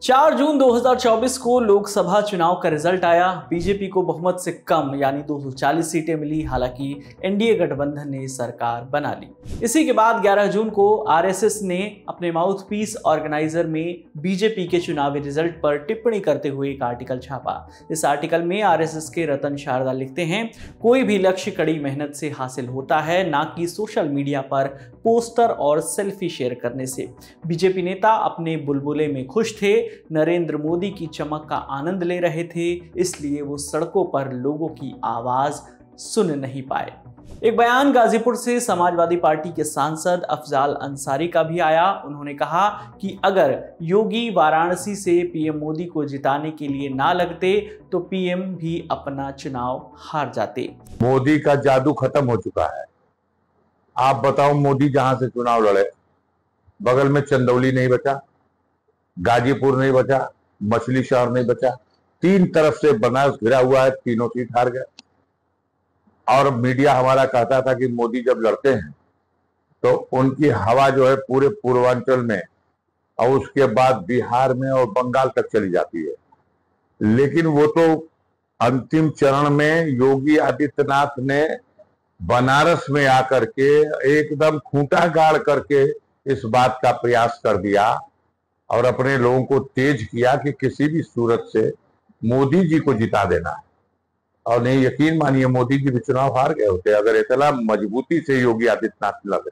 4 जून 2024 को लोकसभा चुनाव का रिजल्ट आया। बीजेपी को बहुमत से कम यानी 240 सीटें मिली। हालांकि एनडीए गठबंधन ने सरकार बना ली। इसी के बाद 11 जून को आरएसएस ने अपने माउथपीस ऑर्गेनाइजर में बीजेपी के चुनावी रिजल्ट पर टिप्पणी करते हुए एक आर्टिकल छापा। इस आर्टिकल में आरएसएस के रतन शारदा लिखते हैं, कोई भी लक्ष्य कड़ी मेहनत से हासिल होता है, ना कि सोशल मीडिया पर पोस्टर और सेल्फी शेयर करने से। बीजेपी नेता अपने बुलबुले में खुश थे, नरेंद्र मोदी की चमक का आनंद ले रहे थे, इसलिए वो सड़कों पर लोगों की आवाज सुन नहीं पाए। एक बयान गाजीपुर से समाजवादी पार्टी के सांसद अफजाल अंसारी का भी आया। उन्होंने कहा कि अगर योगी वाराणसी से पीएम मोदी को जिताने के लिए ना लगते तो पीएम भी अपना चुनाव हार जाते। मोदी का जादू खत्म हो चुका है। आप बताओ, मोदी जहां से चुनाव लड़े बगल में चंदौली नहीं बचा, गाजीपुर नहीं बचा, मछली शहर नहीं बचा, 3 तरफ से बनारस घिरा हुआ है, तीनों सीट हार गए। और मीडिया हमारा कहता था कि मोदी जब लड़ते हैं तो उनकी हवा जो है पूरे पूर्वांचल में और उसके बाद बिहार में और बंगाल तक चली जाती है। लेकिन वो तो अंतिम चरण में योगी आदित्यनाथ ने बनारस में आकर के एकदम खूंटा गाड़ करके इस बात का प्रयास कर दिया और अपने लोगों को तेज किया कि किसी भी सूरत से मोदी जी को जिता देना है। और नहीं, यकीन मानिए, मोदी जी भी चुनाव हार गए होते अगर इतना मजबूती से योगी आदित्यनाथ लड़े।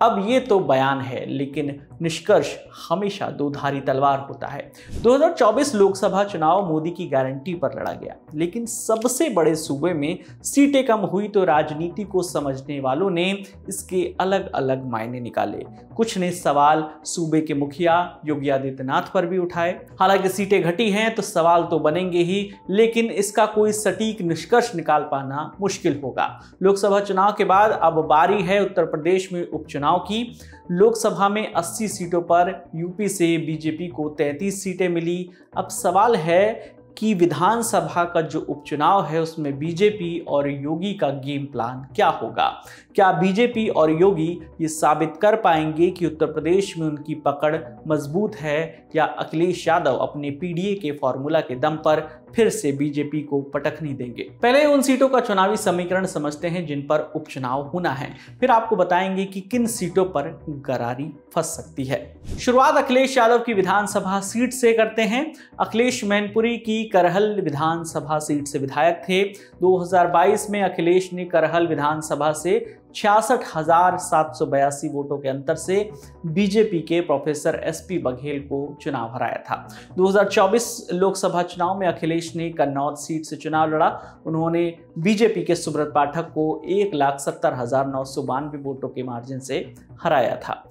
अब ये तो बयान है, लेकिन निष्कर्ष हमेशा दोधारी तलवार होता है। 2024 लोकसभा चुनाव मोदी की गारंटी पर लड़ा गया, लेकिन सबसे बड़े सूबे में सीटें कम हुई तो राजनीति को समझने वालों ने इसके अलग अलग मायने निकाले। कुछ ने सवाल सूबे के मुखिया योगी आदित्यनाथ पर भी उठाए। हालांकि सीटें घटी हैं तो सवाल तो बनेंगे ही, लेकिन इसका कोई सटीक निष्कर्ष निकाल पाना मुश्किल होगा। लोकसभा चुनाव के बाद अब बारी है उत्तर प्रदेश में उपचुनाव की। लोकसभा में 80 सीटों पर यूपी से बीजेपी को 33 सीटें मिली। अब सवाल है कि विधानसभा का जो उपचुनाव है उसमें बीजेपी और योगी का गेम प्लान क्या होगा। क्या बीजेपी और योगी ये साबित कर पाएंगे कि उत्तर प्रदेश में उनकी पकड़ मजबूत है, या अखिलेश यादव अपने पीडीए के फॉर्मूला के दम पर फिर से बीजेपी को पटखनी देंगे। पहले उन सीटों का चुनावी समीकरण समझते हैं जिन पर उपचुनाव होना है, फिर आपको बताएंगे कि किन सीटों पर गरारी फंस सकती है। शुरुआत अखिलेश यादव की विधानसभा सीट से करते हैं। अखिलेश मैनपुरी की करहल विधानसभा सीट से विधायक थे। 2022 में अखिलेश ने करहल विधानसभा से 66,782 वोटों के अंतर से बीजेपी के प्रोफेसर एसपी बघेल को चुनाव हराया था। 2024 लोकसभा चुनाव में अखिलेश ने कन्नौज सीट से चुनाव लड़ा। उन्होंने बीजेपी के सुब्रत पाठक को 1,70,992 वोटों के मार्जिन से हराया था।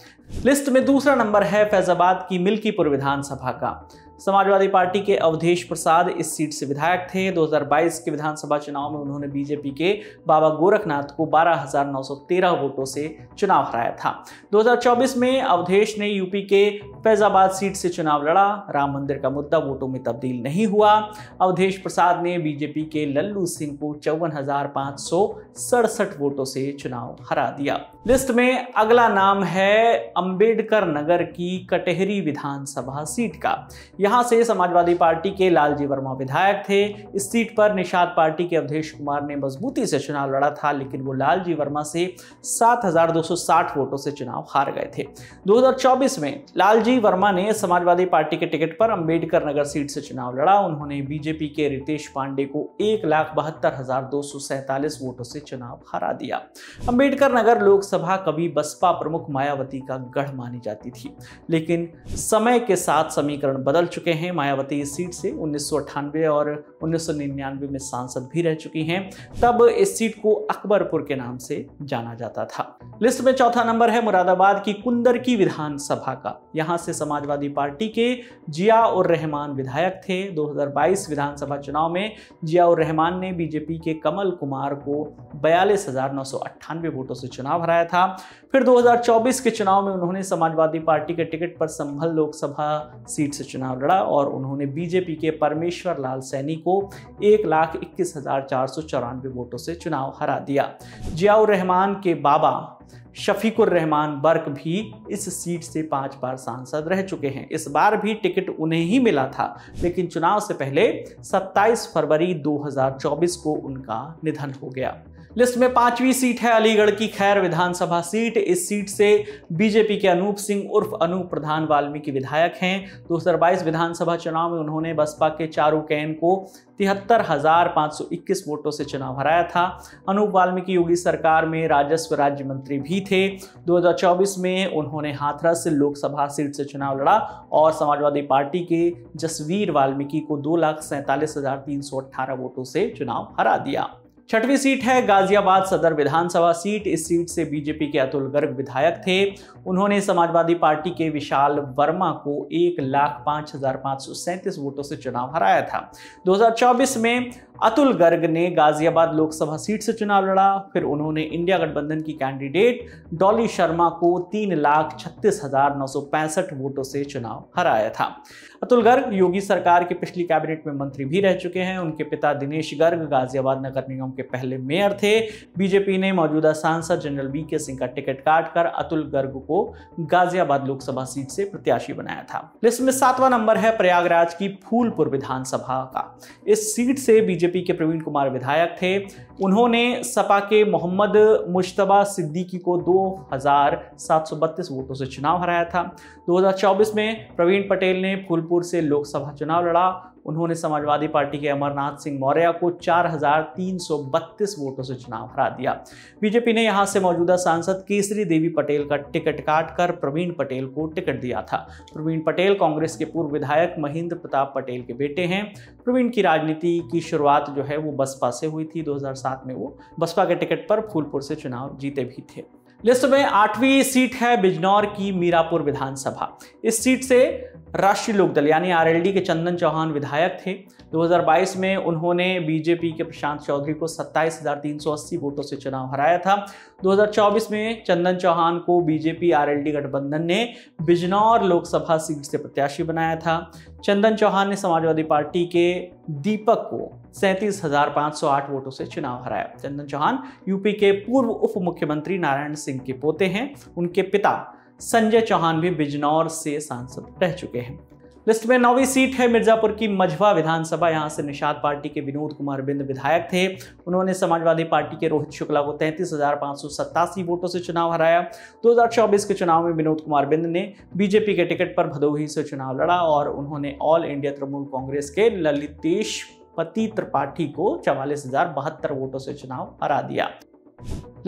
लिस्ट में दूसरा नंबर है फैजाबाद की मिल्कीपुर विधानसभा का। समाजवादी पार्टी के अवधेश प्रसाद इस सीट से विधायक थे। 2022 के विधानसभा चुनाव में उन्होंने बीजेपी के बाबा गोरखनाथ को 12,913 वोटों से चुनाव हराया था। 2024 में अवधेश ने यूपी के फैजाबाद सीट से चुनाव लड़ा। राम मंदिर का मुद्दा वोटों में तब्दील नहीं हुआ। अवधेश प्रसाद ने बीजेपी के लल्लू सिंह को 54,567 वोटों से चुनाव हरा दिया। लिस्ट में अगला नाम है अंबेडकर नगर की कटेहरी विधानसभा सीट का। यहां से समाजवादी पार्टी के लालजी वर्मा विधायक थे। इस सीट पर निषाद पार्टी के अवधेश कुमार ने मजबूती से चुनाव लड़ा था, लेकिन वो लालजी वर्मा से 7,260 वोटों से चुनाव हार गए थे। 2024 में लालजी वर्मा ने समाजवादी पार्टी के टिकट पर अंबेडकर नगर सीट से चुनाव लड़ा। उन्होंने बीजेपी के रितेश पांडे को 1,72,247 वोटों से चुनाव हरा दिया। अंबेडकर नगर लोकसभा कभी बसपा प्रमुख मायावती का गढ़ मानी जाती थी, लेकिन समय के साथ समीकरण बदल चुके हैं। मायावती इस सीट से 1998 और 1999 में सांसद भी रह चुकी हैं। तब इस सीट को अकबरपुर के नाम से जाना जाता था। लिस्ट में चौथा नंबर है मुरादाबाद की कुंदर की विधानसभा का। यहां से समाजवादी पार्टी के जिया उर रहमान विधायक थे। 2022 विधानसभा चुनाव में जिया उर रहमान ने बीजेपी के कमल कुमार को 42,998 वोटों से चुनाव हराया था। फिर 2024 के चुनाव में उन्होंने समाजवादी पार्टी के टिकट पर संभल लोकसभा सीट से चुनाव लड़ा और उन्होंने बीजेपी के परमेश्वर लाल सैनी को 1,21,494 वोटों से चुनाव हरा दिया। जिया उर रहमान के बाबा शफीकुर रहमान बर्क भी इस सीट से 5 बार सांसद रह चुके हैं। इस बार भी टिकट उन्हें ही मिला था, लेकिन चुनाव से पहले 27 फरवरी 2024 को उनका निधन हो गया। लिस्ट में 5वीं सीट है अलीगढ़ की खैर विधानसभा सीट। इस सीट से बीजेपी के अनूप सिंह उर्फ अनूप प्रधान वाल्मीकि विधायक हैं। 2022 विधानसभा चुनाव में उन्होंने बसपा के चारू कैन को 73,521 वोटों से चुनाव हराया था। अनूप वाल्मीकि योगी सरकार में राजस्व राज्य मंत्री भी थे। 2024 में उन्होंने हाथरस लोकसभा सीट से चुनाव लड़ा और समाजवादी पार्टी के जसवीर वाल्मीकि को 2,47,318 वोटों से चुनाव हरा दिया। 6वीं सीट है गाजियाबाद सदर विधानसभा सीट। इस सीट से बीजेपी के अतुल गर्ग विधायक थे। उन्होंने समाजवादी पार्टी के विशाल वर्मा को 1,05,537 वोटों से चुनाव हराया था। 2024 में अतुल गर्ग ने गाजियाबाद लोकसभा सीट से चुनाव लड़ा। फिर उन्होंने इंडिया गठबंधन की कैंडिडेट डॉली शर्मा को 3,36,965 वोटों से चुनाव हराया था। अतुल गर्ग योगी सरकार की पिछली कैबिनेट में मंत्री भी रह चुके हैं। उनके पिता दिनेश गर्ग गाजियाबाद नगर निगम के पहले मेयर थे। बीजेपी ने मौजूदा सांसद जनरल वीके सिंह का टिकट काटकर अतुल गर्ग को गाजियाबाद लोकसभा सीट से प्रत्याशी बनाया था। लिस्ट में 7वां नंबर है प्रयागराज की फूलपुर विधानसभा का। इस सीट से बीजेपी के प्रवीण कुमार विधायक थे। उन्होंने सपा के मोहम्मद मुश्तबा सिद्दीकी को 2,732 वोटों से चुनाव हराया था। 2024 में प्रवीण पटेल ने फूलपुर से लोकसभा चुनाव लड़ा। उन्होंने समाजवादी पार्टी के अमरनाथ सिंह मौर्य को 4,332 वोटों से चुनाव हरा दिया। बीजेपी ने यहां से मौजूदा सांसद केसरी देवी पटेल का टिकट काटकर प्रवीण पटेल को टिकट दिया था। प्रवीण पटेल कांग्रेस के पूर्व विधायक महेंद्र प्रताप पटेल के बेटे हैं। प्रवीण की राजनीति की शुरुआत जो है वो बसपा से हुई थी। 2007 में वो बसपा के टिकट पर फूलपुर से चुनाव जीते भी थे। लिस्ट में 8वीं सीट है बिजनौर की मीरापुर विधानसभा। इस सीट से राष्ट्रीय लोकदल यानी आरएलडी के चंदन चौहान विधायक थे। 2022 में उन्होंने बीजेपी के प्रशांत चौधरी को 27,380 वोटों से चुनाव हराया था। 2024 में चंदन चौहान को बीजेपी आरएलडी गठबंधन ने बिजनौर लोकसभा सीट से प्रत्याशी बनाया था। चंदन चौहान ने समाजवादी पार्टी के दीपक को 37,508 वोटों से चुनाव हराया। चंदन चौहान यूपी के पूर्व उप मुख्यमंत्री नारायण सिंह के पोते हैं। उनके पिता संजय चौहान भी बिजनौर से सांसद रह चुके हैं। लिस्ट में 9वीं सीट है मिर्जापुर की मझवा विधानसभा। यहां से निषाद पार्टी के विनोद कुमार बिंद विधायक थे। उन्होंने समाजवादी पार्टी के रोहित शुक्ला को 33,587 वोटों से चुनाव हराया। 2024 के चुनाव में विनोद कुमार बिंद ने बीजेपी के टिकट पर भदोही से चुनाव लड़ा और उन्होंने ऑल इंडिया तृणमूल कांग्रेस के ललितेश पति त्रिपाठी को 44,072 वोटों से चुनाव हरा दिया।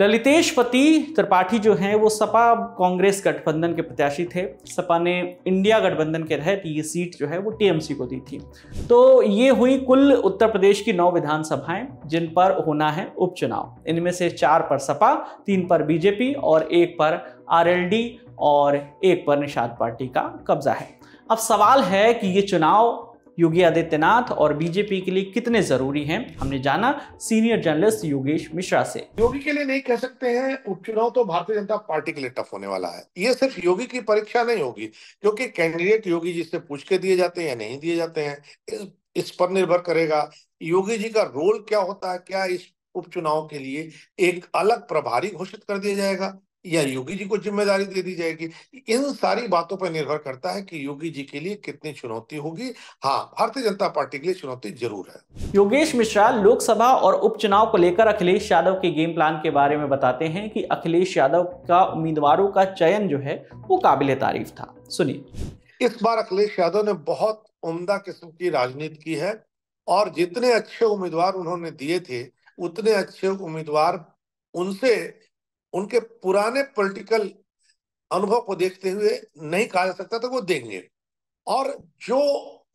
ललितेश पति त्रिपाठी जो हैं वो सपा कांग्रेस गठबंधन के प्रत्याशी थे। सपा ने इंडिया गठबंधन के तहत ये सीट जो है वो टीएमसी को दी थी। तो ये हुई कुल उत्तर प्रदेश की 9 विधानसभाएं जिन पर होना है उपचुनाव। इनमें से 4 पर सपा, 3 पर बीजेपी और 1 पर आरएलडी और 1 पर निषाद पार्टी का कब्जा है। अब सवाल है कि ये चुनाव योगी आदित्यनाथ और बीजेपी के लिए कितने जरूरी हैं, हमने जाना सीनियर जर्नलिस्ट योगेश मिश्रा से। योगी के लिए नहीं कह सकते हैं, उपचुनाव तो भारतीय जनता पार्टी के लिए टफ होने वाला है। ये सिर्फ योगी की परीक्षा नहीं होगी, क्योंकि कैंडिडेट योगी जी से पूछ के दिए जाते हैं या नहीं दिए जाते हैं, इस पर निर्भर करेगा योगी जी का रोल क्या होता है। क्या इस उपचुनाव के लिए एक अलग प्रभारी घोषित कर दिया जाएगा या योगी जी को जिम्मेदारी दे दी जाएगी। इन सारी बातों पर निर्भर करता है कि योगी जी के लिए कितनी चुनौती होगी। हाँ, भारतीय जनता पार्टी के लिए चुनौती जरूर है। योगेश मिश्रा लोकसभा और उपचुनाव को लेकर अखिलेश यादव के गेम प्लान के बारे में बताते हैं कि अखिलेश यादव का उम्मीदवारों का चयन जो है वो काबिले तारीफ था। सुनिए। इस बार अखिलेश यादव ने बहुत उम्दा किस्म की राजनीति की है और जितने अच्छे उम्मीदवार उन्होंने दिए थे उतने अच्छे उम्मीदवार उनसे उनके पुराने पॉलिटिकल अनुभव को देखते हुए नहीं कहा जा सकता, तो वो देंगे। और जो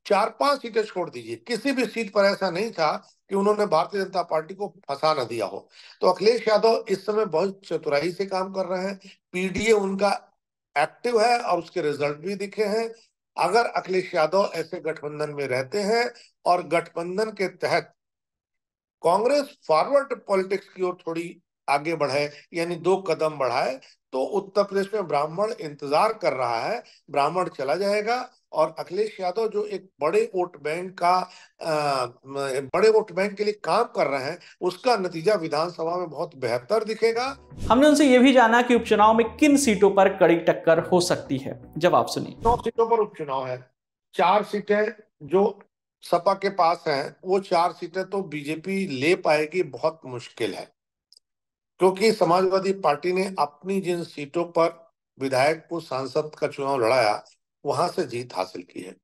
4-5 सीटें छोड़ दीजिए, किसी भी सीट पर ऐसा नहीं था कि उन्होंने भारतीय जनता पार्टी को फंसा न दिया हो। तो अखिलेश यादव इस समय बहुत चतुराई से काम कर रहे हैं। पीडीए उनका एक्टिव है और उसके रिजल्ट भी दिखे हैं। अगर अखिलेश यादव ऐसे गठबंधन में रहते हैं और गठबंधन के तहत कांग्रेस फॉरवर्ड पॉलिटिक्स की ओर थोड़ी आगे बढ़े, यानी 2 कदम बढ़ाए, तो उत्तर प्रदेश में ब्राह्मण इंतजार कर रहा है। ब्राह्मण चला जाएगा और अखिलेश यादव जो एक बड़े वोट बैंक के लिए काम कर रहे हैं, उसका नतीजा विधानसभा में बहुत बेहतर दिखेगा। हमने उनसे यह भी जाना कि उपचुनाव में किन सीटों पर कड़ी टक्कर हो सकती है। जवाब सुनिए। 9 सीटों पर उपचुनाव है। 4 सीटें जो सपा के पास हैं, वो 4 सीटें तो बीजेपी ले पाएगी, बहुत मुश्किल है, क्योंकि समाजवादी पार्टी ने अपनी जिन सीटों पर विधायक को सांसद का चुनाव लड़ाया, वहां से जीत हासिल की है।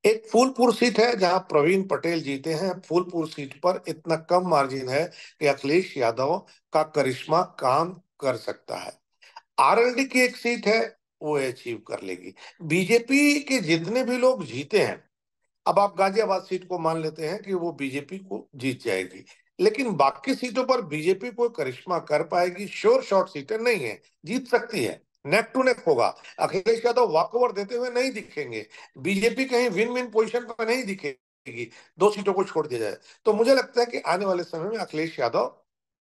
एक फूलपुर सीट है जहां प्रवीण पटेल जीते हैं। फूलपुर सीट पर इतना कम मार्जिन है कि अखिलेश यादव का करिश्मा काम कर सकता है। आरएलडी की एक सीट है, वो अचीव कर लेगी। बीजेपी के जितने भी लोग जीते हैं, अब आप गाजियाबाद सीट को मान लेते हैं कि वो बीजेपी को जीत जाएगी, लेकिन बाकी सीटों पर बीजेपी कोई करिश्मा कर पाएगी? श्योर शॉट सीटें नहीं है, जीत सकती है, नेक टू नेक होगा। अखिलेश यादव वॉकओवर देते हुए नहीं दिखेंगे, बीजेपी कहीं विन विन पोजीशन पर नहीं दिखेगी, 2 सीटों को छोड़ दिया जाए। तो मुझे लगता है कि आने वाले समय में अखिलेश यादव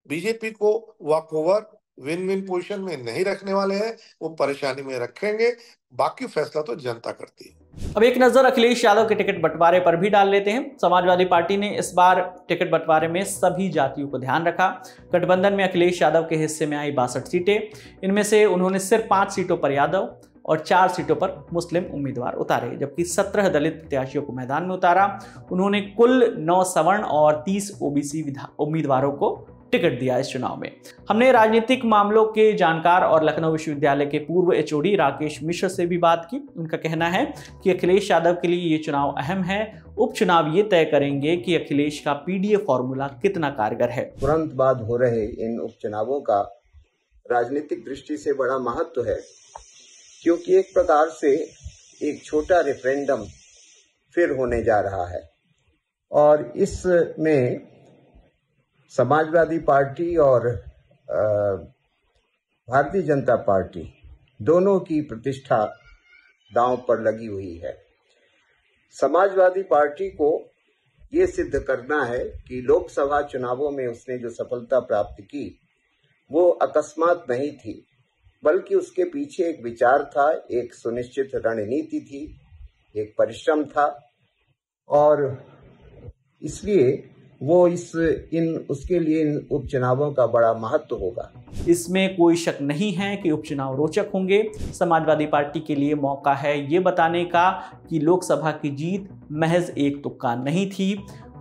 बीजेपी को वॉकओवर विन विन पोजीशन में नहीं रखने वाले हैं, वो परेशानी में रखेंगे। बाकी फैसला तो जनता करती है। अब एक नजर अखिलेश यादव के टिकट बंटवारे पर भी डाल लेते हैं। समाजवादी पार्टी ने इस बार टिकट बंटवारे में सभी जातियों को ध्यान रखा। गठबंधन में अखिलेश यादव के हिस्से में आई 62 सीटें। इनमें से उन्होंने सिर्फ 5 सीटों पर यादव और 4 सीटों पर मुस्लिम उम्मीदवार उतारे, जबकि 17 दलित प्रत्याशियों को मैदान में उतारा। उन्होंने कुल 9 सवर्ण और 30 ओबीसी उम्मीदवारों को टिकट दिया। इस चुनाव में हमने राजनीतिक मामलों के जानकार और लखनऊ विश्वविद्यालय के पूर्व एचओडी राकेश मिश्र से भी बात की। उनका कहना है कि अखिलेश यादव के लिए ये चुनाव अहम है। उपचुनाव ये तय करेंगे कि अखिलेश का पीडीए फॉर्मूला कितना कारगर है। तुरंत बाद हो रहे इन उपचुनावों का राजनीतिक दृष्टि से बड़ा महत्व है, क्योंकि एक प्रकार से एक छोटा रेफरेंडम फिर होने जा रहा है और इसमें समाजवादी पार्टी और भारतीय जनता पार्टी दोनों की प्रतिष्ठा दांव पर लगी हुई है। समाजवादी पार्टी को ये सिद्ध करना है कि लोकसभा चुनावों में उसने जो सफलता प्राप्त की वो अकस्मात नहीं थी, बल्कि उसके पीछे एक विचार था, एक सुनिश्चित रणनीति थी, एक परिश्रम था और इसलिए वो उसके लिए इन उपचुनावों का बड़ा महत्व होगा। इसमें कोई शक नहीं है कि उपचुनाव रोचक होंगे। समाजवादी पार्टी के लिए मौका है ये बताने का कि लोकसभा की जीत महज एक तुक्का नहीं थी।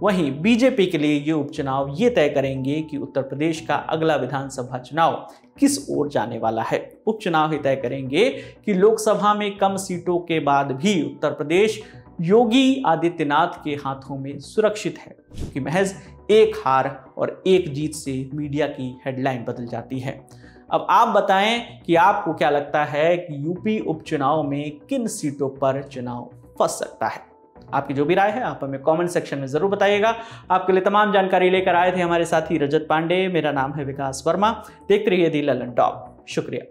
वहीं बीजेपी के लिए ये उपचुनाव ये तय करेंगे कि उत्तर प्रदेश का अगला विधानसभा चुनाव किस ओर जाने वाला है। उपचुनाव ही तय करेंगे कि लोकसभा में कम सीटों के बाद भी उत्तर प्रदेश योगी आदित्यनाथ के हाथों में सुरक्षित है, क्योंकि महज एक हार और एक जीत से मीडिया की हेडलाइन बदल जाती है। अब आप बताएं कि आपको क्या लगता है कि यूपी उपचुनाव में किन सीटों पर चुनाव फंस सकता है। आपकी जो भी राय है आप हमें कमेंट सेक्शन में जरूर बताइएगा। आपके लिए तमाम जानकारी लेकर आए थे हमारे साथी रजत पांडे। मेरा नाम है विकास वर्मा। देखते रहिए दी ललन टॉप। शुक्रिया।